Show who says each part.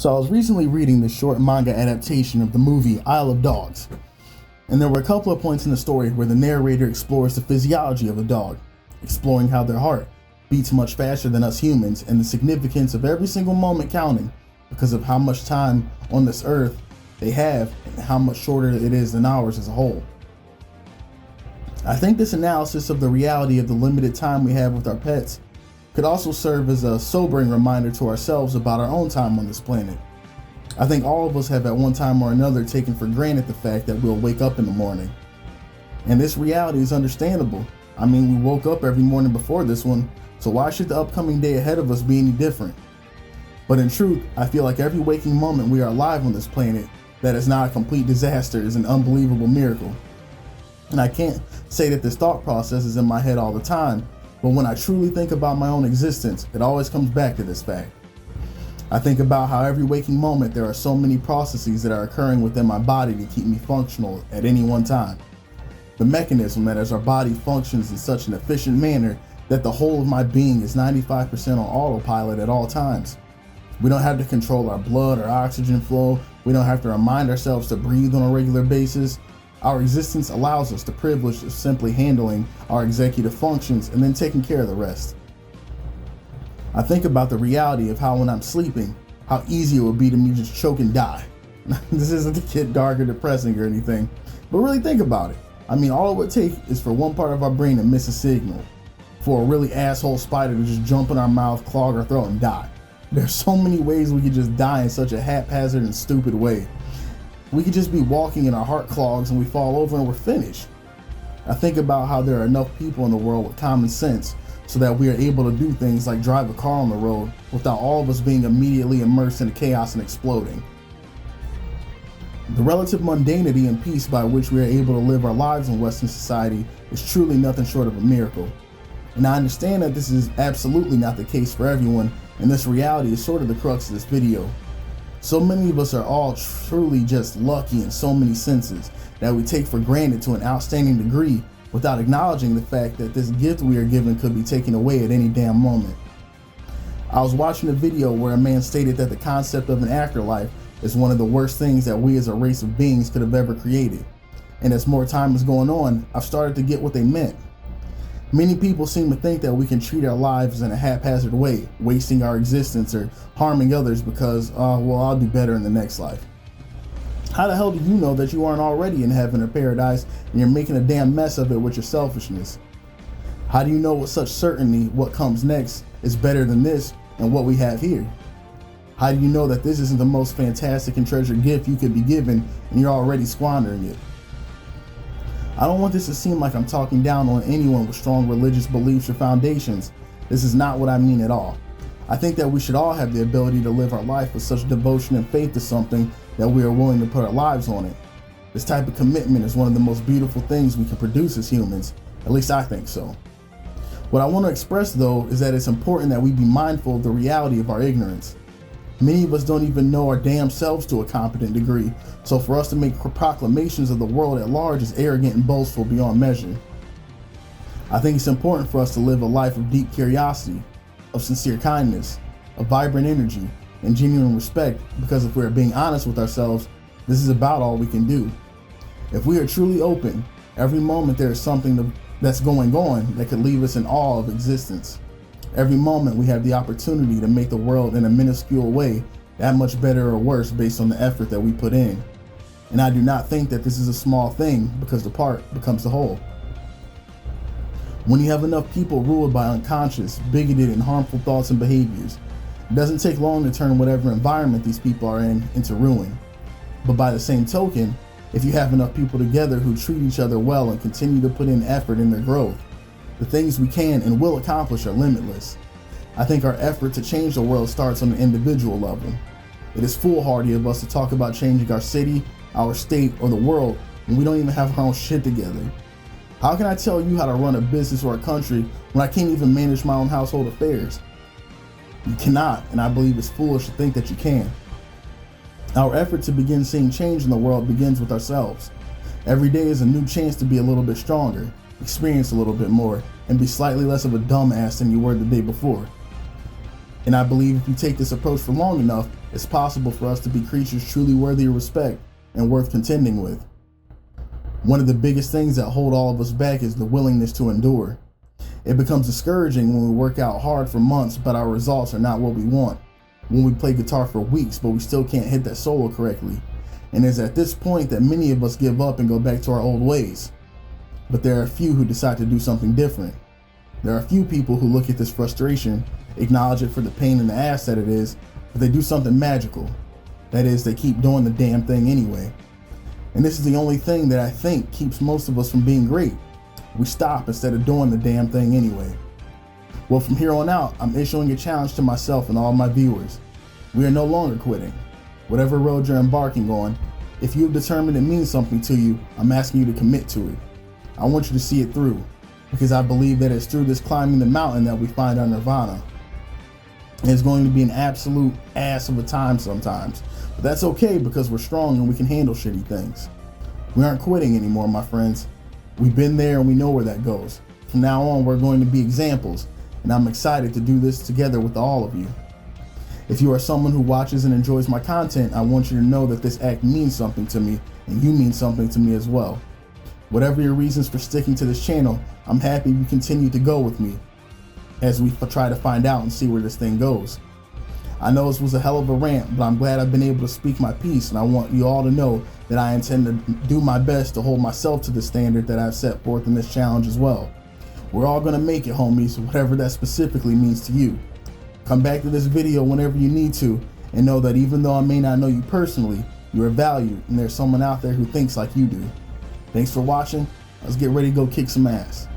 Speaker 1: So I was recently reading this short manga adaptation of the movie Isle of Dogs, and there were a couple of points in the story where the narrator explores the physiology of a dog, exploring how their heart beats much faster than us humans and the significance of every single moment counting because of how much time on this earth they have and how much shorter it is than ours as a whole. I think this analysis of the reality of the limited time we have with our pets could also serve as a sobering reminder to ourselves about our own time on this planet. I think all of us have at one time or another taken for granted the fact that we'll wake up in the morning. And this reality is understandable. I mean, we woke up every morning before this one, so why should the upcoming day ahead of us be any different? But in truth, I feel like every waking moment we are alive on this planet that is not a complete disaster is an unbelievable miracle. And I can't say that this thought process is in my head all the time, but when I truly think about my own existence, it always comes back to this fact. I think about how every waking moment there are so many processes that are occurring within my body to keep me functional at any one time. The mechanism that as our body functions in such an efficient manner that the whole of my being is 95% on autopilot at all times. We don't have to control our blood or oxygen flow. We don't have to remind ourselves to breathe on a regular basis. Our existence allows us the privilege of simply handling our executive functions and then taking care of the rest. I think about the reality of how when I'm sleeping, how easy it would be to me just choke and die. This isn't to get dark or depressing or anything, but really think about it. I mean, all it would take is for one part of our brain to miss a signal, for a really asshole spider to just jump in our mouth, clog our throat, and die. There's so many ways we could just die in such a haphazard and stupid way. We could just be walking and our heart clogs and we fall over and we're finished. I think about how there are enough people in the world with common sense so that we are able to do things like drive a car on the road without all of us being immediately immersed in chaos and exploding. The relative mundanity and peace by which we are able to live our lives in Western society is truly nothing short of a miracle. And I understand that this is absolutely not the case for everyone, and this reality is sort of the crux of this video. So many of us are all truly just lucky in so many senses that we take for granted to an outstanding degree without acknowledging the fact that this gift we are given could be taken away at any damn moment. I was watching a video where a man stated that the concept of an afterlife is one of the worst things that we as a race of beings could have ever created. And as more time is going on, I've started to get what they meant. Many people seem to think that we can treat our lives in a haphazard way, wasting our existence or harming others because, I'll do better in the next life. How the hell do you know that you aren't already in heaven or paradise and you're making a damn mess of it with your selfishness? How do you know with such certainty what comes next is better than this and what we have here? How do you know that this isn't the most fantastic and treasured gift you could be given and you're already squandering it? I don't want this to seem like I'm talking down on anyone with strong religious beliefs or foundations. This is not what I mean at all. I think that we should all have the ability to live our life with such devotion and faith to something that we are willing to put our lives on it. This type of commitment is one of the most beautiful things we can produce as humans. At least I think so. What I want to express though is that it's important that we be mindful of the reality of our ignorance. Many of us don't even know our damn selves to a competent degree, so for us to make proclamations of the world at large is arrogant and boastful beyond measure. I think it's important for us to live a life of deep curiosity, of sincere kindness, of vibrant energy, and genuine respect, because if we're being honest with ourselves, this is about all we can do. If we are truly open, every moment there is something that's going on that could leave us in awe of existence. Every moment we have the opportunity to make the world in a minuscule way that much better or worse based on the effort that we put in. And I do not think that this is a small thing because the part becomes the whole. When you have enough people ruled by unconscious, bigoted, and harmful thoughts and behaviors, it doesn't take long to turn whatever environment these people are in into ruin. But by the same token, if you have enough people together who treat each other well and continue to put in effort in their growth, the things we can and will accomplish are limitless. I think our effort to change the world starts on an individual level. It is foolhardy of us to talk about changing our city, our state, or the world when we don't even have our own shit together. How can I tell you how to run a business or a country when I can't even manage my own household affairs? You cannot, and I believe it's foolish to think that you can. Our effort to begin seeing change in the world begins with ourselves. Every day is a new chance to be a little bit stronger, experience a little bit more, and be slightly less of a dumbass than you were the day before. And I believe if you take this approach for long enough, it's possible for us to be creatures truly worthy of respect and worth contending with. One of the biggest things that hold all of us back is the willingness to endure. It becomes discouraging when we work out hard for months but our results are not what we want. When we play guitar for weeks but we still can't hit that solo correctly. And it's at this point that many of us give up and go back to our old ways. But there are a few who decide to do something different. There are a few people who look at this frustration, acknowledge it for the pain in the ass that it is, but they do something magical. That is, they keep doing the damn thing anyway. And this is the only thing that I think keeps most of us from being great. We stop instead of doing the damn thing anyway. Well, from here on out, I'm issuing a challenge to myself and all my viewers. We are no longer quitting. Whatever road you're embarking on, if you have determined it means something to you, I'm asking you to commit to it. I want you to see it through, because I believe that it's through this climbing the mountain that we find our nirvana. And it's going to be an absolute ass of a time sometimes, but that's okay because we're strong and we can handle shitty things. We aren't quitting anymore, my friends. We've been there and we know where that goes. From now on, we're going to be examples, and I'm excited to do this together with all of you. If you are someone who watches and enjoys my content, I want you to know that this act means something to me, and you mean something to me as well. Whatever your reasons for sticking to this channel, I'm happy you continue to go with me as we try to find out and see where this thing goes. I know this was a hell of a rant, but I'm glad I've been able to speak my piece, and I want you all to know that I intend to do my best to hold myself to the standard that I've set forth in this challenge as well. We're all gonna make it, homies, whatever that specifically means to you. Come back to this video whenever you need to, and know that even though I may not know you personally, you are valued, and there's someone out there who thinks like you do. Thanks for watching. Let's get ready to go kick some ass.